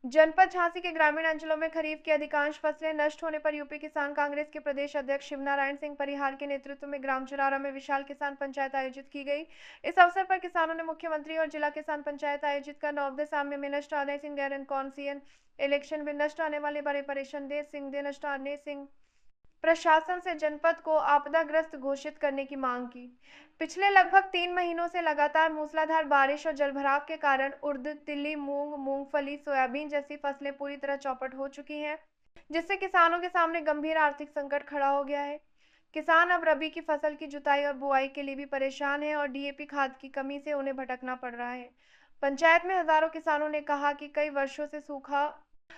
जनपद झांसी के ग्रामीण अंचलों में खरीफ की अधिकांश फसलें नष्ट होने पर यूपी किसान कांग्रेस के प्रदेश अध्यक्ष शिवनारायण सिंह परिहार के नेतृत्व में ग्राम चुरारा में विशाल किसान पंचायत आयोजित की गई। इस अवसर पर किसानों ने मुख्यमंत्री और जिला किसान पंचायत आयोजित कर नवदे साम्य में नष्ट आने सिंह गैरन कौनसियन इलेक्शन में नष्ट आने वाले बड़े परेशान दे सिंह दे नष्ट आने सिंह प्रशासन से जनपद को आपदाग्रस्त घोषित करने की मांग की। पिछले लगभग 3 महीनों से लगातार मूसलाधार बारिश और जलभराव के कारण उड़द, तिल्ली, मूंग, मूंगफली, सोयाबीन जैसी फसलें पूरी तरह चौपट हो चुकी हैं, जिससे किसानों के सामने गंभीर आर्थिक संकट खड़ा हो गया है। किसान अब रबी की फसल की जुताई और बुआई के लिए भी परेशान हैं और डीएपी खाद की कमी से उन्हें भटकना पड़ रहा है। पंचायत में हजारों किसानों ने कहा कि कई वर्षों से सूखा,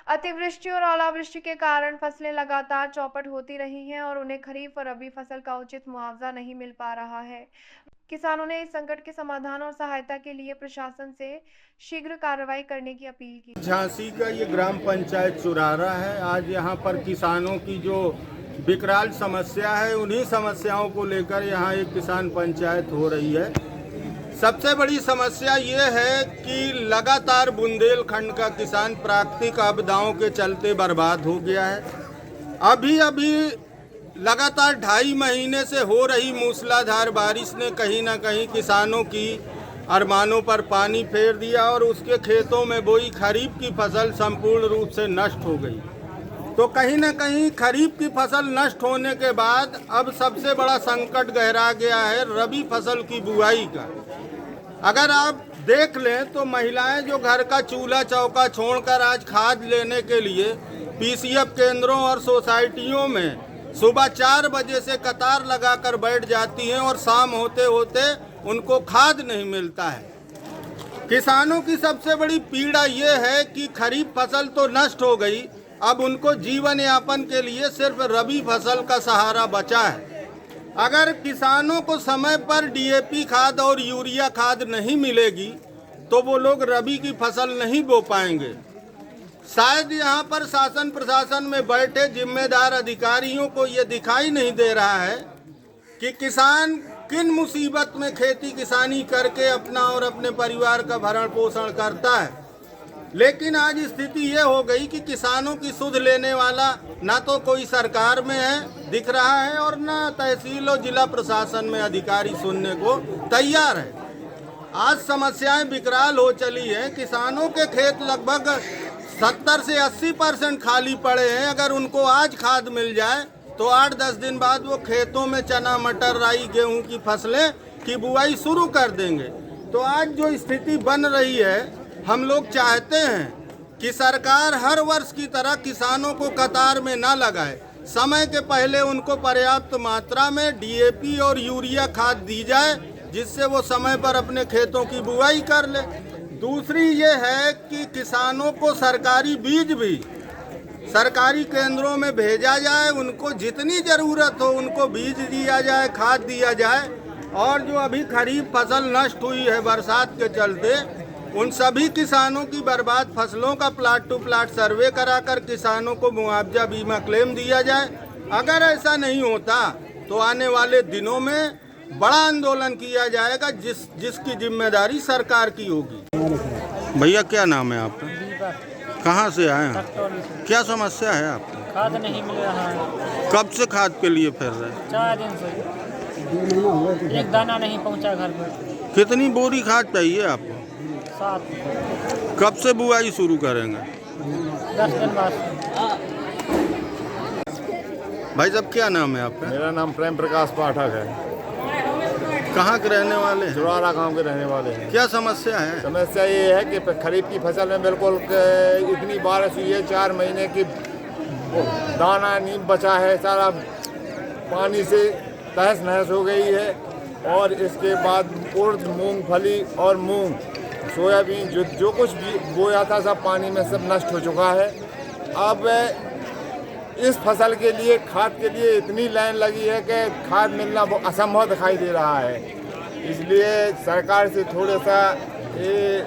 अतिवृष्टि और ओलावृष्टि के कारण फसलें लगातार चौपट होती रही हैं और उन्हें खरीफ और रबी फसल का उचित मुआवजा नहीं मिल पा रहा है। किसानों ने इस संकट के समाधान और सहायता के लिए प्रशासन से शीघ्र कार्रवाई करने की अपील की। झांसी का ये ग्राम पंचायत चुरारा है। आज यहाँ पर किसानों की जो विकराल समस्या है, उन्हीं समस्याओं को लेकर यहाँ एक किसान पंचायत हो रही है। सबसे बड़ी समस्या ये है कि लगातार बुंदेलखंड का किसान प्राकृतिक आपदाओं के चलते बर्बाद हो गया है। अभी लगातार 2.5 महीने से हो रही मूसलाधार बारिश ने कहीं ना कहीं किसानों की अरमानों पर पानी फेर दिया और उसके खेतों में बोई खरीफ की फसल संपूर्ण रूप से नष्ट हो गई। तो कहीं ना कहीं खरीफ की फसल नष्ट होने के बाद अब सबसे बड़ा संकट गहरा गया है रबी फसल की बुआई का। अगर आप देख लें तो महिलाएं जो घर का चूल्हा चौका छोड़कर आज खाद लेने के लिए पीसीएफ केंद्रों और सोसाइटियों में सुबह 4 बजे से कतार लगाकर बैठ जाती हैं और शाम होते होते उनको खाद नहीं मिलता है। किसानों की सबसे बड़ी पीड़ा ये है कि खरीफ फसल तो नष्ट हो गई, अब उनको जीवन यापन के लिए सिर्फ रबी फसल का सहारा बचा है। अगर किसानों को समय पर डीएपी खाद और यूरिया खाद नहीं मिलेगी तो वो लोग रबी की फसल नहीं बो पाएंगे। शायद यहाँ पर शासन प्रशासन में बैठे जिम्मेदार अधिकारियों को ये दिखाई नहीं दे रहा है कि किसान किन मुसीबत में खेती किसानी करके अपना और अपने परिवार का भरण पोषण करता है। लेकिन आज स्थिति ये हो गई कि किसानों की सुध लेने वाला ना तो कोई सरकार में है दिख रहा है और ना तहसील और जिला प्रशासन में अधिकारी सुनने को तैयार है। आज समस्याएं विकराल हो चली हैं। किसानों के खेत लगभग 70 से 80% खाली पड़े हैं। अगर उनको आज खाद मिल जाए तो 8-10 दिन बाद वो खेतों में चना, मटर, राई, गेहूं की फसलें की बुआई शुरू कर देंगे। तो आज जो स्थिति बन रही है, हम लोग चाहते हैं कि सरकार हर वर्ष की तरह किसानों को कतार में न लगाए, समय के पहले उनको पर्याप्त मात्रा में डीएपी और यूरिया खाद दी जाए जिससे वो समय पर अपने खेतों की बुआई कर ले। दूसरी ये है कि किसानों को सरकारी बीज भी सरकारी केंद्रों में भेजा जाए, उनको जितनी ज़रूरत हो उनको बीज दिया जाए, खाद दिया जाए। और जो अभी खरीफ फसल नष्ट हुई है बरसात के चलते, उन सभी किसानों की बर्बाद फसलों का प्लाट टू प्लाट सर्वे कराकर किसानों को मुआवजा बीमा क्लेम दिया जाए। अगर ऐसा नहीं होता तो आने वाले दिनों में बड़ा आंदोलन किया जाएगा जिसकी जिम्मेदारी सरकार की होगी। भैया क्या नाम है आपका? कहाँ से आए हैं? क्या समस्या है आपको? खाद नहीं मिल रहा है। कब से खाद के लिए फिर रहे? 4 दिन से एक दाना नहीं पहुंचा घर पर। कितनी बोरी खाद चाहिए आपको? 7। कब से बुआई शुरू करेंगे? 10 दिन बाद। भाई साहब क्या नाम है आपका? मेरा नाम प्रेम प्रकाश पाठक है। कहाँ के रहने वाले हैं? चुरारा गांव के रहने वाले हैं। क्या समस्या है? समस्या ये है कि खरीफ की फसल में बिल्कुल इतनी बारिश हुई है, 4 महीने की दाना नहीं बचा है, सारा पानी से तहस नहस हो गई है। और इसके बाद उड़द, मूंगफली और मूंग, सोयाबीन जो कुछ भी बोया था सब पानी में सब नष्ट हो चुका है। अब इस फसल के लिए खाद के लिए इतनी लाइन लगी है कि खाद मिलना असंभव दिखाई दे रहा है। इसलिए सरकार से थोड़ा सा ये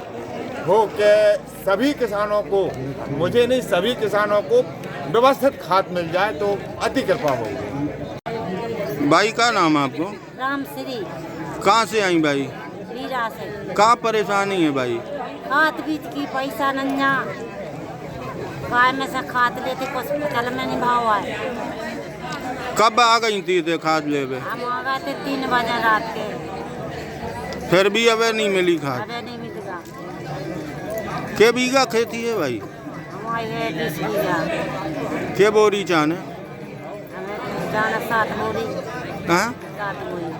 हो कि सभी किसानों को, मुझे नहीं सभी किसानों को व्यवस्थित खाद मिल जाए तो अति कृपा होगी। भाई का नाम है आपको? राम श्री। कहाँ से आई भाई? वीरा से। कहाँ परेशानी है भाई? खाद बीज की पैसा नन्या गाय में से खाद लेते कुछ फसल में नहीं भाव आए। कब आ गई थी ते खाद लेवे? हम आ गए थे 3 बजे रात के। फिर भी अबे नहीं मिली खाद? अबे नहीं मिलेगा। के बीघा खेती है भाई? हमारे है 20 बीघा। के बोरी चाने? हमें जाना 7 बोरी। हाँ 7 बोरी।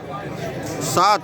7?